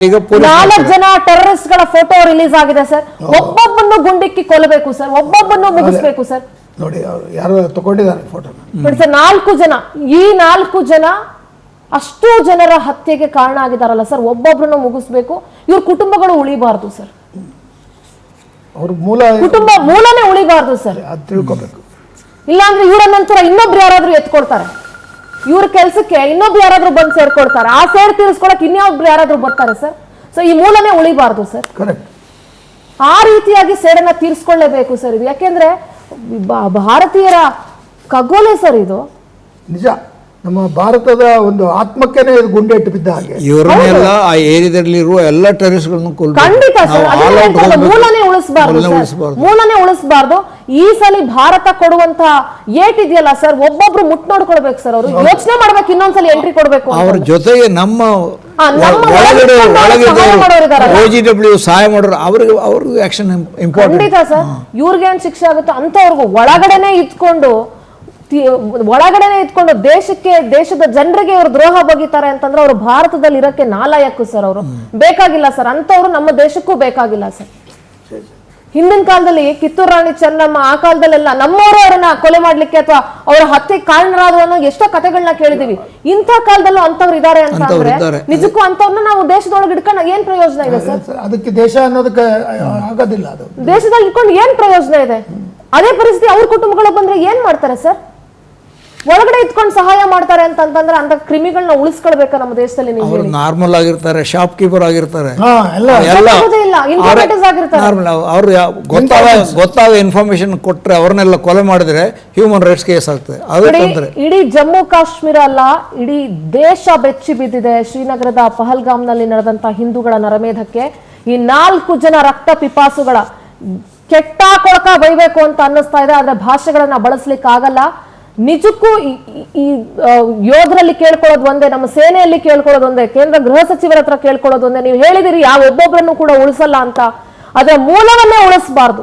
ಈಗ 4 ಜನ ಟೆರರಿಸ್ಟ್ ಗಳ ಫೋಟೋ ರಿಲೀಸ್ ಆಗಿದೆ ಸರ್. ಒಬ್ಬೊಬ್ಬನ್ನು ಗುಂಡಿಕ್ಕಿ ಕೊಲ್ಲಬೇಕು ಸರ್, ಒಬ್ಬೊಬ್ಬನ್ನು ಮುಗಿಸ್ಬೇಕು ಸರ್. ನೋಡಿ ಯಾರು ತಗೊಂಡಿದ್ದಾರೆ ಫೋಟೋ ನೋಡಿ ಸರ್, 4 ಜನ, ಈ 4 ಜನ ಅಷ್ಟು ಜನರ ಹತ್ಯೆಗೆ ಕಾರಣ ಆಗಿದಾರಲ್ಲ ಸರ್, ಒಬ್ಬೊಬ್ರನ್ನ ಮುಗಿಸ್ಬೇಕು. ಇವ್ರ ಕುಟುಂಬಗಳು ಉಳಿಬಾರ್ದು ಸರ್, ಅವ್ರ ಕುಟುಂಬ ಮೂಲನೇ ಉಳಿಬಾರ್ದು ಸರ್. ಅದು ತಿಳ್ಕೊಬೇಕು. ಇಲ್ಲಾಂದ್ರೆ ಇವರ ನಂತರ ಇನ್ನೊಬ್ರು ಯಾರಾದ್ರೂ ಎತ್ಕೊಳ್ತಾರೆ, ಇವ್ರ ಕೆಲ್ಸಕ್ಕೆ ಇನ್ನೊಬ್ರು ಯಾರಾದ್ರೂ ಬಂದು ಸೇರ್ಕೊಳ್ತಾರೆ, ಆ ಸೇರ್ ತೀರಿಸ್ಕೊಳಕ್ ಇನ್ಯಾವೊಬ್ರು ಯಾರಾದ್ರೂ ಬರ್ತಾರೆ ಸರ್. ಸೊ ಈ ಮೂಲನೇ ಉಳಿಬಾರ್ದು ಸರ್. ಕರೆಕ್ಟ್. ಆ ರೀತಿಯಾಗಿ ಸೇಡನ್ನ ತೀರಿಸ್ಕೊಳ್ಳೇಬೇಕು ಸರ್ ಇದು. ಯಾಕೆಂದ್ರೆ ಭಾರತೀಯರ ಖಗೋಲೆ ಸರ್ ಇದು. ನಿಜ, ನಮ್ಮ ಭಾರತದ ಒಂದು ಆತ್ಮಕ್ಕೆನೇ ಇದು ಗುಂಡೇಟು ಬಿದ್ದ ಹಾಗೆ. ಇವರನ್ನೆಲ್ಲ ಆ ಏರಿಯಾದಲ್ಲಿರುವ ಎಲ್ಲ ಟೆರರಿಸ್ಟ್ಗಳನ್ನು ಖಂಡಿತ ಸರ್, ಮೂಲನೇ ಉಳಿಸಬಾರ್ದು, ಮೂಲನೇ ಉಳಿಸಬಾರ್ದು. ಈ ಸಲ ಭಾರತ ಕೊಡುವಂತ ಏಟ್ ಇದೆಯಲ್ಲ ಸರ್, ಒಬ್ಬೊಬ್ರು ಮುಟ್ ನೋಡ್ಕೊಳ್ಬೇಕು ಸರ್. ಅವರು ಯೋಚನೆ ಮಾಡ್ಬೇಕು, ಇನ್ನೊಂದ್ಸಲ ಎಂಟ್ರಿ ಕೊಡ್ಬೇಕು. ಅವ್ರ ಜೊತೆಗೆ ನಮ್ಮ OGW ಸಹಾಯ ಮಾಡೋರು ಅವ್ರಿಗೆ ಆಕ್ಷನ್ ಇಂಪಾರ್ಟೆಂಟ್. ಖಂಡಿತ ಸರ್, ಇವ್ರಿಗೆ ಏನ್ ಶಿಕ್ಷೆ ಆಗುತ್ತೋ ಅಂತವ್ರಿಗೂ ಒಳಗಡೆನೆ ಇದ್ಕೊಂಡು ದೇಶಕ್ಕೆ, ದೇಶದ ಜನರಿಗೆ ಇವರು ದ್ರೋಹ ಬಗೀತಾರೆ ಅಂತಂದ್ರೆ ಅವರು ಭಾರತದಲ್ಲಿ ಇರಕ್ಕೆ ನಾಲಾಯಕ್ಕು ಸರ್. ಅವರು ಬೇಕಾಗಿಲ್ಲ ಸರ್, ಅಂತವ್ರು ನಮ್ಮ ದೇಶಕ್ಕೂ ಬೇಕಾಗಿಲ್ಲ ಸರ್. ಹಿಂದಿನ ಕಾಲದಲ್ಲಿ ಕಿತ್ತೂರು ರಾಣಿ ಚೆನ್ನಮ್ಮ, ಆ ಕಾಲದಲ್ಲೆಲ್ಲ ನಮ್ಮವರು ಅವರನ್ನ ಕೊಲೆ ಮಾಡ್ಲಿಕ್ಕೆ ಅಥವಾ ಅವರ ಹತ್ಯೆ ಕಾರಣರಾದ ಅನ್ನೋ ಎಷ್ಟೋ ಕಥೆಗಳನ್ನ ಕೇಳಿದೀವಿ. ಇಂಥ ಕಾಲದಲ್ಲೂ ಅಂತವ್ರು ಇದಾರೆ ಅಂತ ಅಂದ್ರೆ ನಿಜಕ್ಕೂ ಅಂತವ್ರನ್ನ ನಾವು ದೇಶದೊಳಗೆ ಇಟ್ಕೊಂಡು ಏನ್ ಪ್ರಯೋಜನ ಇದೆ ಸರ್? ಅದಕ್ಕೆ ದೇಶ ಅನ್ನೋದಕ್ಕೆ ಆಗೋದಿಲ್ಲ. ಅದು ದೇಶದಲ್ಲಿ ಇಟ್ಕೊಂಡು ಏನ್ ಪ್ರಯೋಜನ ಇದೆ? ಅದೇ ಪರಿಸ್ಥಿತಿ ಅವ್ರ ಕುಟುಂಬಗಳು ಬಂದ್ರೆ ಏನ್ ಮಾಡ್ತಾರೆ ಸರ್? ಒಳಗಡೆ ಇಟ್ಕೊಂಡು ಸಹಾಯ ಮಾಡ್ತಾರೆ ಅಂತಂದ್ರೆ ಅಂತ ಕ್ರಿಮಿಗಳನ್ನ ಉಳಿಸ್ಕೊಳ್ಬೇಕಾ ನಮ್ಮ ದೇಶದಲ್ಲಿ? ಅವರು ನಾರ್ಮಲ್ ಆಗಿರ್ತಾರೆ, ಶಾಪ್ ಕೀಪರ್ ಆಗಿರ್ತಾರೆ, ಅವ್ರು ಗೊತ್ತಾದ ಇನ್ಫಾರ್ಮೇಶನ್ ಕೊಟ್ರೆ ಅವ್ರನ್ನೆಲ್ಲ ಕೊಲೆ ಮಾಡಿದ್ರೆ ಹ್ಯೂಮನ್ ರೈಟ್ಸ್ ಕೇಸ್ ಆಗ್ತದೆ. ಇಡೀ ಜಮ್ಮು ಕಾಶ್ಮೀರ ಅಲ್ಲ, ಇಡೀ ದೇಶ ಬೆಚ್ಚಿ ಬಿದ್ದಿದೆ ಶ್ರೀನಗರದ ಪಹಲ್ಗಾಮ್ನಲ್ಲಿ ನಡೆದಂತ ಹಿಂದೂಗಳ ನರಮೇಧಕ್ಕೆ. ಈ 4 ಜನ ರಕ್ತ ಪಿಪಾಸುಗಳ ಕೆಟ್ಟ ಕೊಳಕ ಬೈಬೇಕು ಅಂತ ಅನ್ನಿಸ್ತಾ ಇದೆ, ಆದ್ರೆ ಭಾಷೆಗಳನ್ನ ಬಳಸ್ಲಿಕ್ಕೆ ಆಗಲ್ಲ. ನಿಜಕ್ಕೂ ಈ ಯೋಧರಲ್ಲಿ ಕೇಳ್ಕೊಳ್ಳೋದು ಒಂದೇ, ನಮ್ಮ ಸೇನೆಯಲ್ಲಿ ಕೇಳ್ಕೊಳ್ಳೋದು ಒಂದೇ, ಕೇಂದ್ರ ಗೃಹ ಸಚಿವರ ಹತ್ರ ಕೇಳ್ಕೊಳ್ಳೋದು ಒಂದೇ. ನೀವು ಹೇಳಿದಿರಿ ಯಾವ ಒಬ್ಬೊಬ್ಬರನ್ನು ಕೂಡ ಉಳಿಸಲ್ಲ ಅಂತ, ಅದರ ಮೂಲವನ್ನೇ ಉಳಿಸಬಾರ್ದು.